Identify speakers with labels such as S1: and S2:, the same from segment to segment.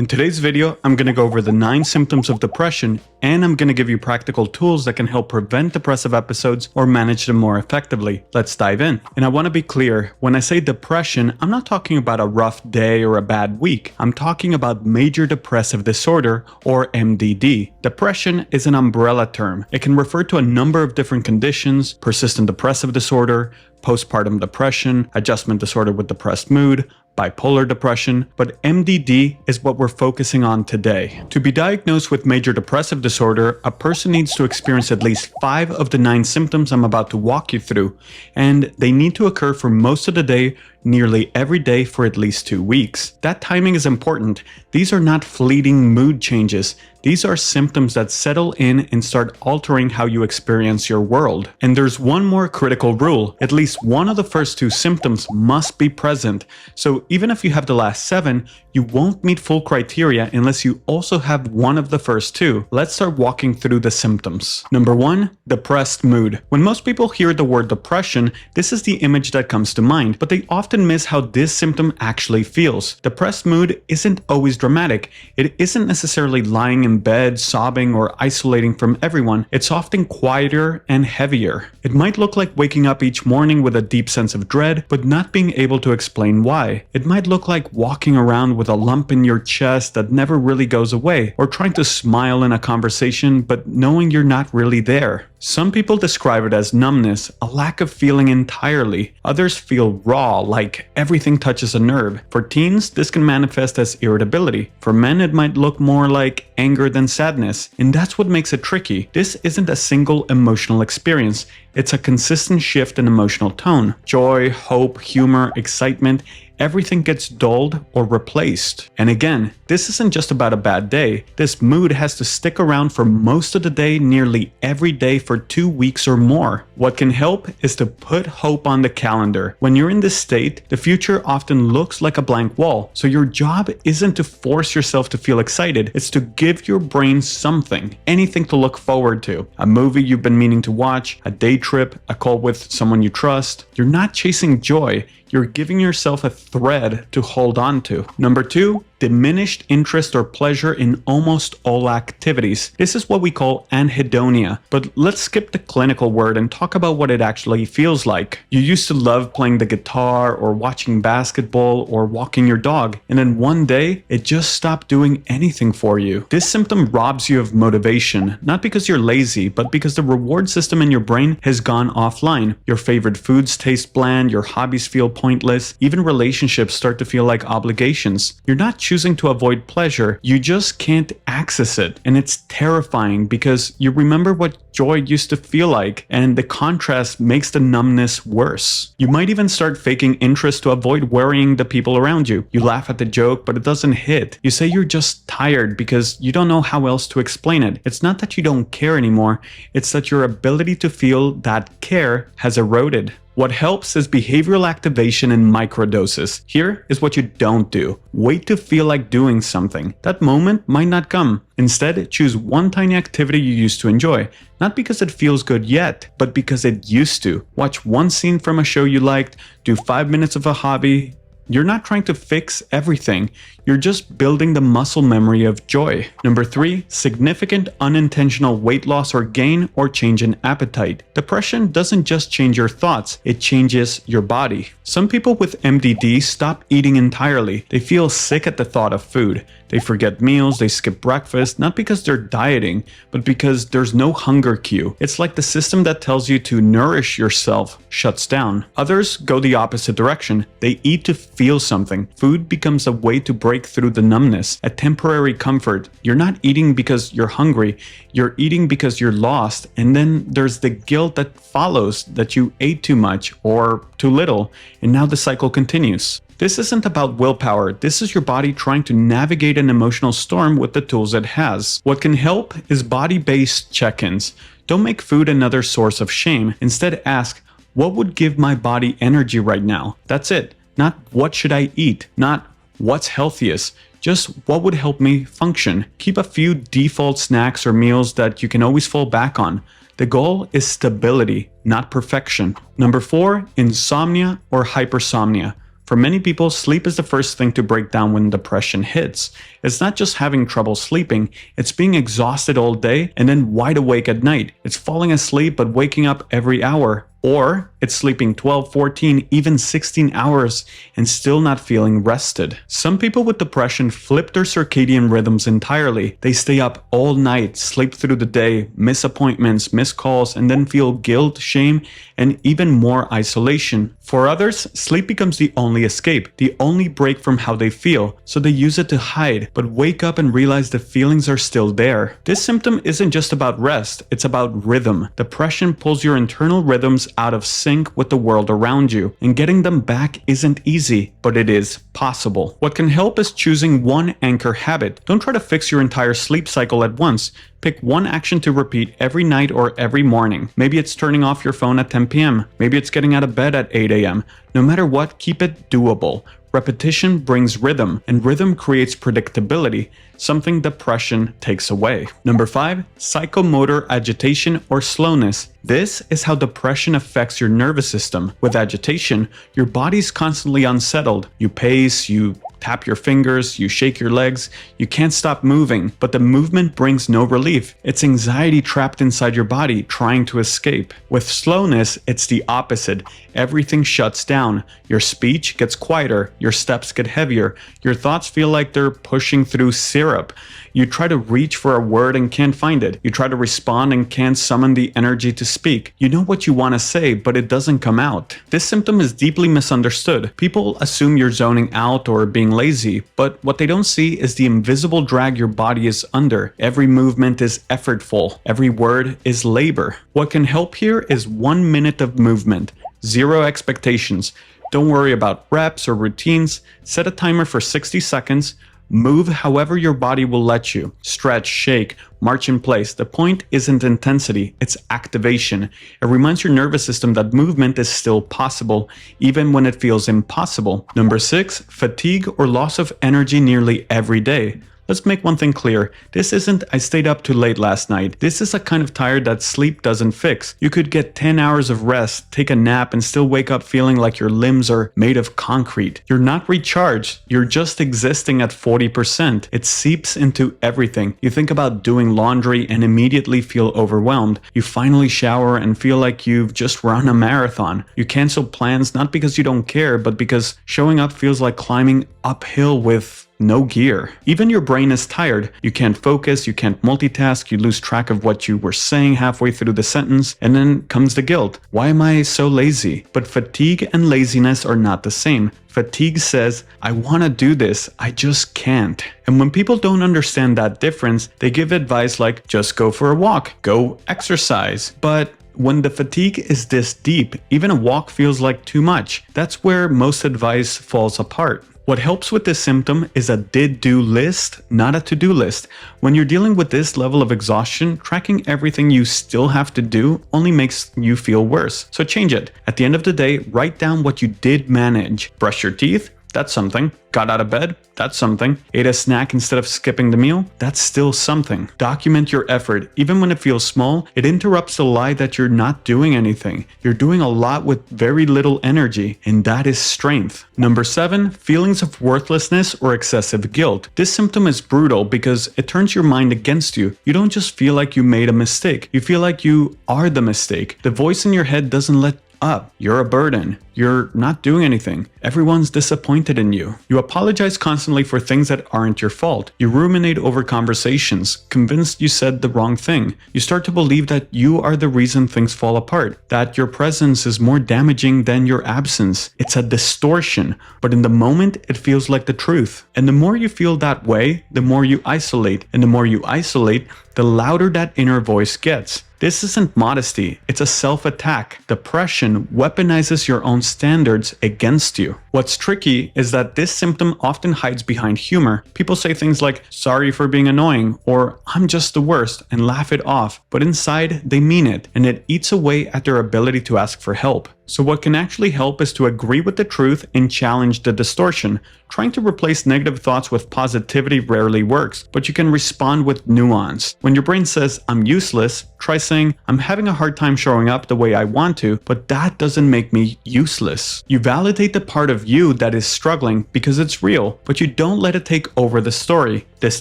S1: In today's video, I'm going to go over the 9 symptoms of depression, and I'm going to give you practical tools that can help prevent depressive episodes or manage them more effectively. Let's dive in. And I want to be clear, when I say depression, I'm not talking about a rough day or a bad week. I'm talking about Major Depressive Disorder, or MDD. Depression is an umbrella term. It can refer to a number of different conditions: persistent depressive disorder, postpartum depression, adjustment disorder with depressed mood, bipolar depression, but MDD is what we're focusing on today. To be diagnosed with major depressive disorder, a person needs to experience at least 5 of the 9 symptoms I'm about to walk you through, and they need to occur for most of the day, nearly every day for at least 2 weeks. That timing is important. These are not fleeting mood changes. These are symptoms that settle in and start altering how you experience your world. And there's one more critical rule. At least one of the first 2 symptoms must be present. So even if you have the last 7, you won't meet full criteria unless you also have one of the first 2. Let's start walking through the symptoms. Number 1, depressed mood. When most people hear the word depression, this is the image that comes to mind, but they often miss how this symptom actually feels. Depressed mood isn't always dramatic. It isn't necessarily lying in bed, sobbing, or isolating from everyone. It's often quieter and heavier. It might look like waking up each morning with a deep sense of dread, but not being able to explain why. It might look like walking around with a lump in your chest that never really goes away, or trying to smile in a conversation but knowing you're not really there. Some people describe it as numbness, a lack of feeling entirely. Others feel raw, like everything touches a nerve. For teens, this can manifest as irritability. For men, it might look more like anger than sadness, and that's what makes it tricky. This isn't a single emotional experience. It's a consistent shift in emotional tone. Joy, hope, humor, excitement, everything gets dulled or replaced. And again, this isn't just about a bad day. This mood has to stick around for most of the day, nearly every day for 2 weeks or more. What can help is to put hope on the calendar. When you're in this state, the future often looks like a blank wall. So your job isn't to force yourself to feel excited. It's to give your brain something, anything to look forward to. A movie you've been meaning to watch, a day trip, a call with someone you trust. You're not chasing joy. You're giving yourself a thread to hold on to. Number 2, diminished interest or pleasure in almost all activities. This is what we call anhedonia, but let's skip the clinical word and talk about what it actually feels like. You used to love playing the guitar or watching basketball or walking your dog, and then one day it just stopped doing anything for you. This symptom robs you of motivation, not because you're lazy, but because the reward system in your brain has gone offline. Your favorite foods taste bland, your hobbies feel pointless, even relationships start to feel like obligations. You're not choosing to avoid pleasure, you just can't access it. And it's terrifying because you remember what joy used to feel like, and the contrast makes the numbness worse. You might even start faking interest to avoid worrying the people around you. You laugh at the joke, but it doesn't hit. You say you're just tired because you don't know how else to explain it. It's not that you don't care anymore, it's that your ability to feel that care has eroded. What helps is behavioral activation in microdoses. Here is what you don't do. Wait to feel like doing something. That moment might not come. Instead, choose one tiny activity you used to enjoy. Not because it feels good yet, but because it used to. Watch one scene from a show you liked, do 5 minutes of a hobby. You're not trying to fix everything. You're just building the muscle memory of joy. Number 3, significant unintentional weight loss or gain or change in appetite. Depression doesn't just change your thoughts, it changes your body. Some people with MDD stop eating entirely. They feel sick at the thought of food. They forget meals, they skip breakfast, not because they're dieting, but because there's no hunger cue. It's like the system that tells you to nourish yourself shuts down. Others go the opposite direction. They eat to feel something. Food becomes a way to break through the numbness, a temporary comfort. You're not eating because you're hungry, you're eating because you're lost, and then there's the guilt that follows that you ate too much or too little, and now the cycle continues. This isn't about willpower, this is your body trying to navigate an emotional storm with the tools it has. What can help is body-based check-ins. Don't make food another source of shame. Instead ask, what would give my body energy right now? That's it. Not what should I eat, not what's healthiest, just what would help me function. Keep a few default snacks or meals that you can always fall back on. The goal is stability, not perfection. Number 4, insomnia or hypersomnia. For many people, sleep is the first thing to break down when depression hits. It's not just having trouble sleeping, it's being exhausted all day and then wide awake at night. It's falling asleep but waking up every hour. Or it's sleeping 12, 14, even 16 hours and still not feeling rested. Some people with depression flip their circadian rhythms entirely. They stay up all night, sleep through the day, miss appointments, miss calls, and then feel guilt, shame, and even more isolation. For others, sleep becomes the only escape, the only break from how they feel, so they use it to hide, but wake up and realize the feelings are still there. This symptom isn't just about rest, it's about rhythm. Depression pulls your internal rhythms out of sync with the world around you, and getting them back isn't easy, but it is possible. What can help is choosing one anchor habit. Don't try to fix your entire sleep cycle at once. Pick one action to repeat every night or every morning. Maybe it's turning off your phone at 10 p.m. Maybe it's getting out of bed at 8 a.m. No matter what, keep it doable. Repetition brings rhythm, and rhythm creates predictability, something depression takes away. Number 5, psychomotor agitation or slowness. This is how depression affects your nervous system. With agitation, your body's constantly unsettled. You pace, you tap your fingers, you shake your legs, you can't stop moving, but the movement brings no relief. It's anxiety trapped inside your body, trying to escape. With slowness, it's the opposite. Everything shuts down. Your speech gets quieter, your steps get heavier, your thoughts feel like they're pushing through syrup. You try to reach for a word and can't find it. You try to respond and can't summon the energy to speak. You know what you want to say, but it doesn't come out. This symptom is deeply misunderstood. People assume you're zoning out or being lazy, but what they don't see is the invisible drag your body is under. Every movement is effortful. Every word is labor. What can help here is 1 minute of movement. Zero expectations. Don't worry about reps or routines. Set a timer for 60 seconds. Move however your body will let you. Stretch, shake, march in place. The point isn't intensity, it's activation. It reminds your nervous system that movement is still possible, even when it feels impossible. Number 6, fatigue or loss of energy nearly every day. Let's make one thing clear. This isn't I stayed up too late last night. This is a kind of tired that sleep doesn't fix. You could get 10 hours of rest, take a nap, and still wake up feeling like your limbs are made of concrete. You're not recharged. You're just existing at 40%. It seeps into everything. You think about doing laundry and immediately feel overwhelmed. You finally shower and feel like you've just run a marathon. You cancel plans not because you don't care, but because showing up feels like climbing uphill with no gear. Even your brain is tired. You can't focus, you can't multitask, you lose track of what you were saying halfway through the sentence, and then comes the guilt. Why am I so lazy? But fatigue and laziness are not the same. Fatigue says, I want to do this, I just can't. And when people don't understand that difference, they give advice like, just go for a walk, go exercise. But when the fatigue is this deep, even a walk feels like too much. That's where most advice falls apart. What helps with this symptom is a did-do list, not a to-do list. When you're dealing with this level of exhaustion, tracking everything you still have to do only makes you feel worse. So change it. At the end of the day, write down what you did manage. Brush your teeth? That's something. Got out of bed? That's something. Ate a snack instead of skipping the meal? That's still something. Document your effort. Even when it feels small, it interrupts the lie that you're not doing anything. You're doing a lot with very little energy, and that is strength. Number 7, feelings of worthlessness or excessive guilt. This symptom is brutal because it turns your mind against you. You don't just feel like you made a mistake. You feel like you are the mistake. The voice in your head doesn't let up. You're a burden. You're not doing anything. Everyone's disappointed in you. You apologize constantly for things that aren't your fault. You ruminate over conversations, convinced you said the wrong thing. You start to believe that you are the reason things fall apart, that your presence is more damaging than your absence. It's a distortion, but in the moment, it feels like the truth. And the more you feel that way, the more you isolate. And the more you isolate, the louder that inner voice gets. This isn't modesty, it's a self-attack. Depression weaponizes your own standards against you. What's tricky is that this symptom often hides behind humor. People say things like, sorry for being annoying, or I'm just the worst, and laugh it off. But inside, they mean it, and it eats away at their ability to ask for help. So what can actually help is to agree with the truth and challenge the distortion. Trying to replace negative thoughts with positivity rarely works, but you can respond with nuance. When your brain says, I'm useless, try saying, I'm having a hard time showing up the way I want to, but that doesn't make me useless. You validate the part of you that is struggling because it's real, but you don't let it take over the story. This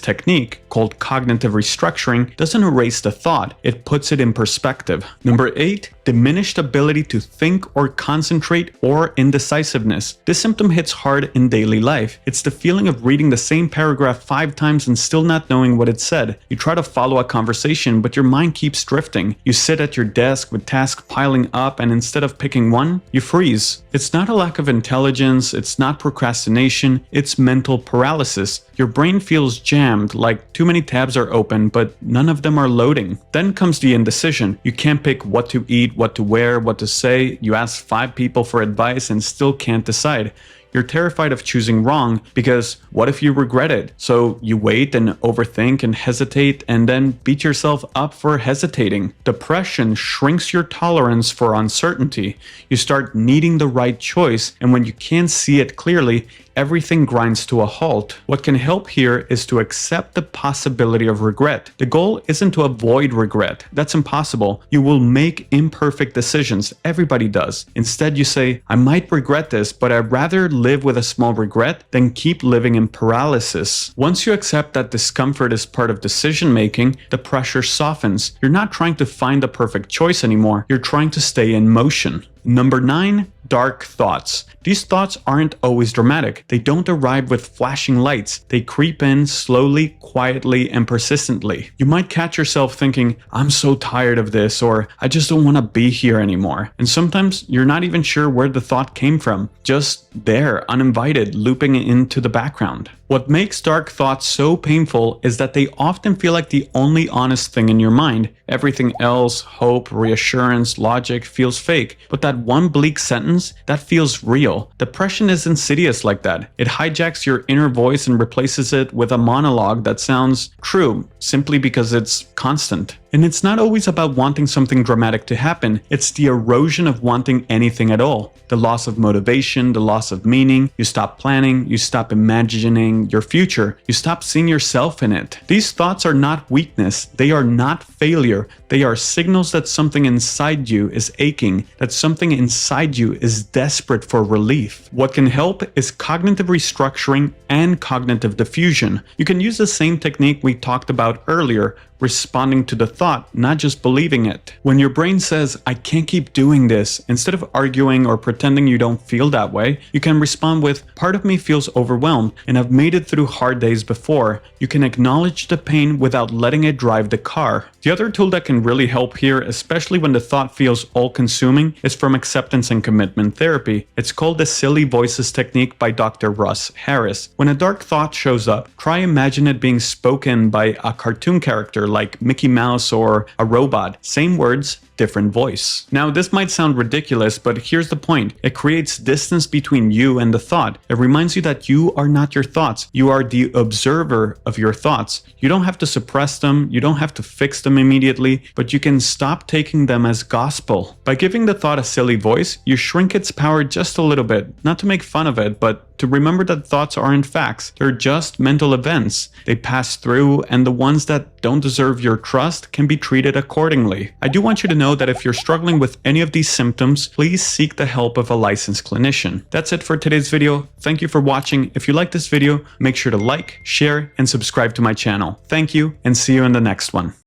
S1: technique, called cognitive restructuring, doesn't erase the thought, it puts it in perspective. Number 8, diminished ability to think or concentrate or indecisiveness. This symptom hits hard in daily life. It's the feeling of reading the same paragraph 5 times and still not knowing what it said. You try to follow a conversation, but your mind keeps drifting. You sit at your desk with tasks piling up, and instead of picking one, you freeze. It's not a lack of intelligence, it's not procrastination, it's mental paralysis. Your brain feels jammed, like too many tabs are open, but none of them are loading. Then comes the indecision. You can't pick what to eat, what to wear, what to say. You ask 5 people for advice and still can't decide. You're terrified of choosing wrong because what if you regret it? So you wait and overthink and hesitate and then beat yourself up for hesitating. Depression shrinks your tolerance for uncertainty. You start needing the right choice, and when you can't see it clearly, everything grinds to a halt. What can help here is to accept the possibility of regret. The goal isn't to avoid regret. That's impossible. You will make imperfect decisions. Everybody does. Instead, you say, I might regret this, but I'd rather live with a small regret than keep living in paralysis. Once you accept that discomfort is part of decision making, the pressure softens. You're not trying to find the perfect choice anymore. You're trying to stay in motion. Number 9, dark thoughts. These thoughts aren't always dramatic. They don't arrive with flashing lights. They creep in slowly, quietly, and persistently. You might catch yourself thinking, I'm so tired of this, or I just don't want to be here anymore. And sometimes you're not even sure where the thought came from. Just there, uninvited, looping into the background. What makes dark thoughts so painful is that they often feel like the only honest thing in your mind. Everything else, hope, reassurance, logic, feels fake. But that one bleak sentence, that feels real. Depression is insidious like that. It hijacks your inner voice and replaces it with a monologue that sounds true, simply because it's constant. And it's not always about wanting something dramatic to happen, it's the erosion of wanting anything at all. The loss of motivation, the loss of meaning, you stop planning, you stop imagining your future, you stop seeing yourself in it. These thoughts are not weakness, they are not failure, they are signals that something inside you is aching, that something inside you is desperate for relief. What can help is cognitive restructuring and cognitive diffusion. You can use the same technique we talked about earlier, responding to the thought, not just believing it. When your brain says, I can't keep doing this, instead of arguing or pretending you don't feel that way, you can respond with, part of me feels overwhelmed and I've made it through hard days before. You can acknowledge the pain without letting it drive the car. The other tool that can really help here, especially when the thought feels all-consuming, is from acceptance and commitment therapy. It's called the Silly Voices technique by Dr. Russ Harris. When a dark thought shows up, try imagine it being spoken by a cartoon character like Mickey Mouse or a robot. Same words, different voice. Now, this might sound ridiculous, but here's the point. It creates distance between you and the thought. It reminds you that you are not your thoughts. You are the observer of your thoughts. You don't have to suppress them. You don't have to fix them immediately, but you can stop taking them as gospel. By giving the thought a silly voice, you shrink its power just a little bit, not to make fun of it, but to remember that thoughts aren't facts. They're just mental events. They pass through, and the ones that don't deserve your trust can be treated accordingly. I do want you to know that if you're struggling with any of these symptoms, please seek the help of a licensed clinician. That's it for today's video. Thank you for watching. If you like this video, make sure to like, share, and subscribe to my channel. Thank you, and see you in the next one.